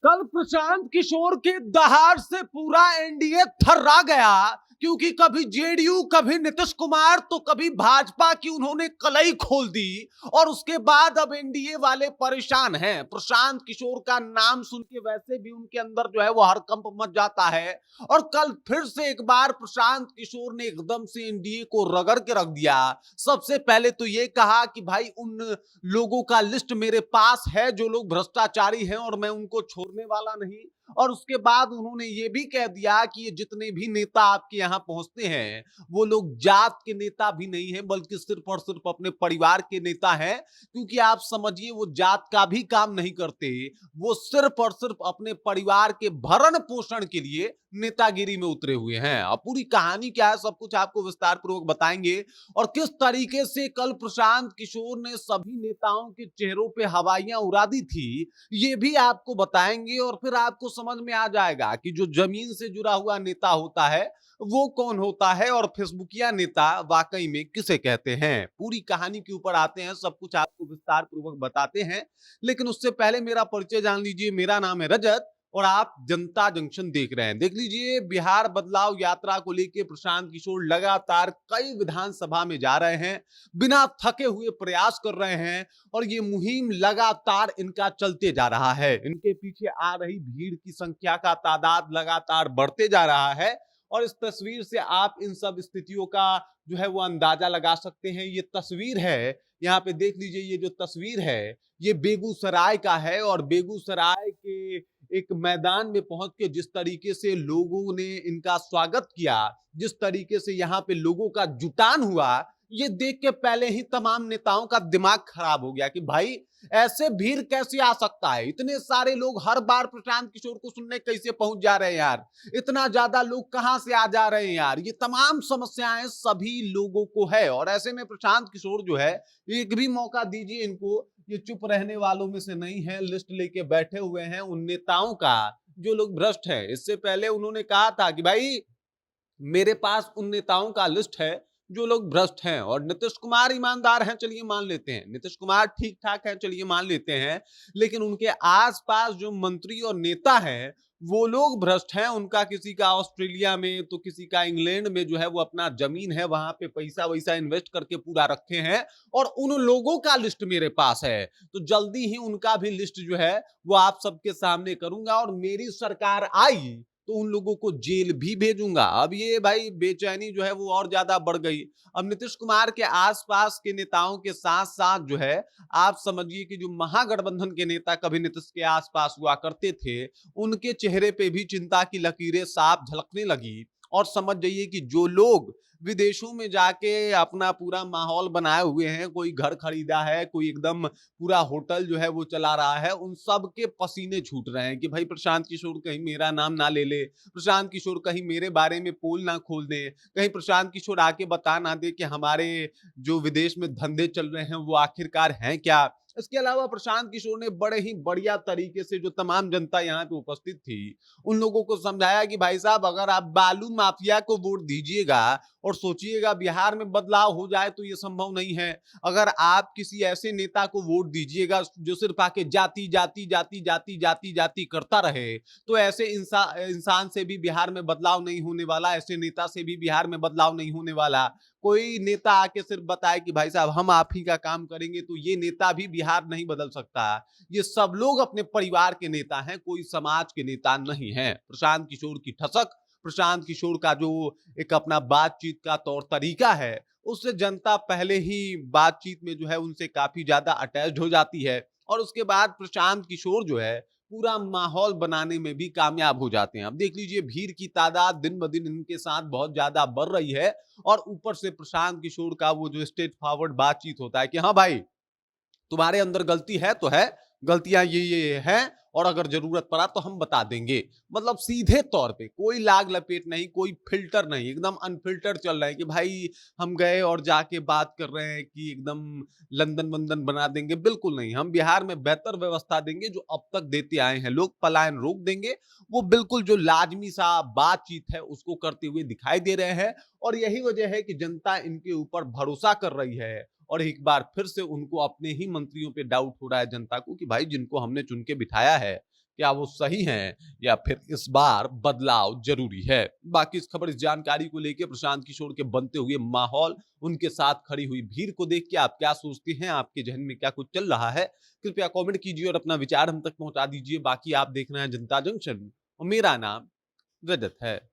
कल प्रशांत किशोर के दहाड़ से पूरा एनडीए थर्रा गया, क्योंकि कभी जेडीयू, कभी नीतीश कुमार, तो कभी भाजपा की उन्होंने कलई खोल दी। और उसके बाद अब एनडीए वाले परेशान हैं। प्रशांत किशोर का नाम सुन के वैसे भी उनके अंदर जो है वो हड़कंप मच जाता है। और कल फिर से एक बार प्रशांत किशोर ने एकदम से एनडीए को रगड़ के रख दिया। सबसे पहले तो ये कहा कि भाई उन लोगों का लिस्ट मेरे पास है जो लोग भ्रष्टाचारी हैं, और मैं उनको छोड़ने वाला नहीं। और उसके बाद उन्होंने ये भी कह दिया कि ये जितने भी नेता आपके यहाँ पहुंचते हैं वो लोग जात के नेता भी नहीं है, बल्कि सिर्फ और सिर्फ अपने परिवार के नेता हैं। क्योंकि आप समझिए वो जात का भी काम नहीं करते, वो सिर्फ और सिर्फ अपने परिवार के भरण पोषण के लिए नेतागिरी में उतरे हुए हैं। अब पूरी कहानी क्या है सब कुछ आपको विस्तार पूर्वक बताएंगे। और किस तरीके से कल प्रशांत किशोर ने सभी नेताओं के चेहरों पे हवाइयां उड़ा दी थी, ये भी आपको बताएंगे। और फिर आपको समझ में आ जाएगा कि जो जमीन से जुड़ा हुआ नेता होता है वो कौन होता है, और फेसबुकिया नेता वाकई में किसे कहते हैं। पूरी कहानी के ऊपर आते हैं, सब कुछ आपको विस्तार पूर्वक बताते हैं। लेकिन उससे पहले मेरा परिचय जान लीजिए। मेरा नाम है रजत और आप जनता जंक्शन देख रहे हैं। देख लीजिए, बिहार बदलाव यात्रा को लेकर प्रशांत किशोर लगातार कई विधानसभा में जा रहे हैं, बिना थके हुए प्रयास कर रहे हैं। और ये मुहिम लगातार इनका चलते जा रहा है। इनके पीछे आ रही भीड़ की संख्या का तादाद लगातार बढ़ते जा रहा है। और इस तस्वीर से आप इन सब स्थितियों का जो है वो अंदाजा लगा सकते हैं। ये तस्वीर है, यहाँ पे देख लीजिए, ये जो तस्वीर है ये बेगूसराय का है। और बेगूसराय के एक मैदान में पहुंच के जिस तरीके से लोगों ने इनका स्वागत किया, जिस तरीके से यहाँ पे लोगों का जुटान हुआ, ये देख के पहले ही तमाम नेताओं का दिमाग खराब हो गया कि भाई ऐसे भीड़ कैसे आ सकता है। इतने सारे लोग हर बार प्रशांत किशोर को सुनने कैसे पहुंच जा रहे हैं यार, इतना ज्यादा लोग कहां से आ जा रहे हैं यार। ये तमाम समस्याएं सभी लोगों को है। और ऐसे में प्रशांत किशोर जो है, एक भी मौका दीजिए इनको, ये चुप रहने वालों में से नहीं है। लिस्ट लेके बैठे हुए हैं उन नेताओं का जो लोग भ्रष्ट हैं। इससे पहले उन्होंने कहा था कि भाई मेरे पास उन नेताओं का लिस्ट है जो लोग भ्रष्ट हैं। और नीतीश कुमार ईमानदार हैं, चलिए मान लेते हैं, नीतीश कुमार ठीक ठाक है, चलिए मान लेते हैं। लेकिन उनके आसपास जो मंत्री और नेता हैं वो लोग भ्रष्ट हैं। उनका किसी का ऑस्ट्रेलिया में तो किसी का इंग्लैंड में जो है वो अपना जमीन है, वहां पे पैसा वैसा इन्वेस्ट करके पूरा रखे हैं। और उन लोगों का लिस्ट मेरे पास है, तो जल्दी ही उनका भी लिस्ट जो है वो आप सबके सामने करूंगा। और मेरी सरकार आई तो उन लोगों को जेल भी भेजूंगा। अब ये भाई बेचैनी जो है वो और ज्यादा बढ़ गई। अब नीतीश कुमार के आसपास के नेताओं के साथ साथ जो है, आप समझिए कि जो महागठबंधन के नेता कभी नीतीश के आसपास हुआ करते थे, उनके चेहरे पे भी चिंता की लकीरें साफ झलकने लगी। और समझ जाइए कि जो लोग विदेशों में जाके अपना पूरा माहौल बनाए हुए हैं, कोई घर खरीदा है, कोई एकदम पूरा होटल जो है वो चला रहा है, उन सब के पसीने छूट रहे हैं कि भाई प्रशांत किशोर कहीं मेरा नाम ना ले ले, प्रशांत किशोर कहीं मेरे बारे में पोल ना खोल दे, कहीं प्रशांत किशोर आके बता ना दे कि हमारे जो विदेश में धंधे चल रहे हैं वो आखिरकार हैं क्या। इसके अलावा प्रशांत किशोर ने बड़े ही बढ़िया तरीके से जो तमाम जनता यहाँ पे उपस्थित थी उन लोगों को समझाया कि भाई साहब, अगर आप बालू माफिया को वोट दीजिएगा और सोचिएगा बिहार में बदलाव हो जाए, तो ये संभव नहीं है। अगर आप किसी ऐसे नेता को वोट दीजिएगा जो सिर्फ आके जाति जाति जाति जाति जाति जाति करता रहे, तो ऐसे इंसान से भी बिहार में बदलाव नहीं होने वाला, ऐसे नेता से भी बिहार में बदलाव नहीं होने वाला। कोई नेता आके सिर्फ बताए कि भाई साहब हम आप ही का काम करेंगे, तो ये नेता भी बिहार नहीं बदल सकता। ये सब लोग अपने परिवार के नेता हैं, कोई समाज के नेता नहीं है। प्रशांत किशोर की ठसक, प्रशांत किशोर का जो एक अपना बातचीत का तौर तरीका है, उससे जनता पहले ही बातचीत में जो है उनसे काफी ज्यादा अटैच्ड हो जाती है। और उसके बाद प्रशांत किशोर जो है पूरा माहौल बनाने में भी कामयाब हो जाते हैं। अब देख लीजिए, भीड़ की तादाद दिन ब दिन इनके साथ बहुत ज्यादा बढ़ रही है। और ऊपर से प्रशांत किशोर का वो जो स्ट्रेट फॉरवर्ड बातचीत होता है कि हाँ भाई, तुम्हारे अंदर गलती है तो है, गलतियां ये हैं, और अगर जरूरत पड़ा तो हम बता देंगे। मतलब सीधे तौर पे, कोई लाग लपेट नहीं, कोई फिल्टर नहीं, एकदम अनफिल्टर चल रहा है कि भाई हम गए और जाके बात कर रहे हैं कि एकदम लंदन वंदन बना देंगे। बिल्कुल नहीं, हम बिहार में बेहतर व्यवस्था देंगे जो अब तक देते आए हैं। लोग पलायन रोक देंगे, वो बिल्कुल जो लाजमी सा बातचीत है उसको करते हुए दिखाई दे रहे हैं। और यही वजह है कि जनता इनके ऊपर भरोसा कर रही है। और एक बार फिर से उनको अपने ही मंत्रियों पे डाउट हो रहा है जनता को कि भाई जिनको हमने चुन के बिठाया है, क्या वो सही हैं या फिर इस बार बदलाव जरूरी है? बाकी इस खबर, इस जानकारी को लेकर प्रशांत किशोर के बनते हुए माहौल, उनके साथ खड़ी हुई भीड़ को देख के आप क्या सोचते हैं? आपके जहन में क्या कुछ चल रहा है? कृपया कमेंट कीजिए और अपना विचार हम तक पहुंचा दीजिए। बाकी आप देख रहे हैं जनता जंक्शन और मेरा नाम रजत है।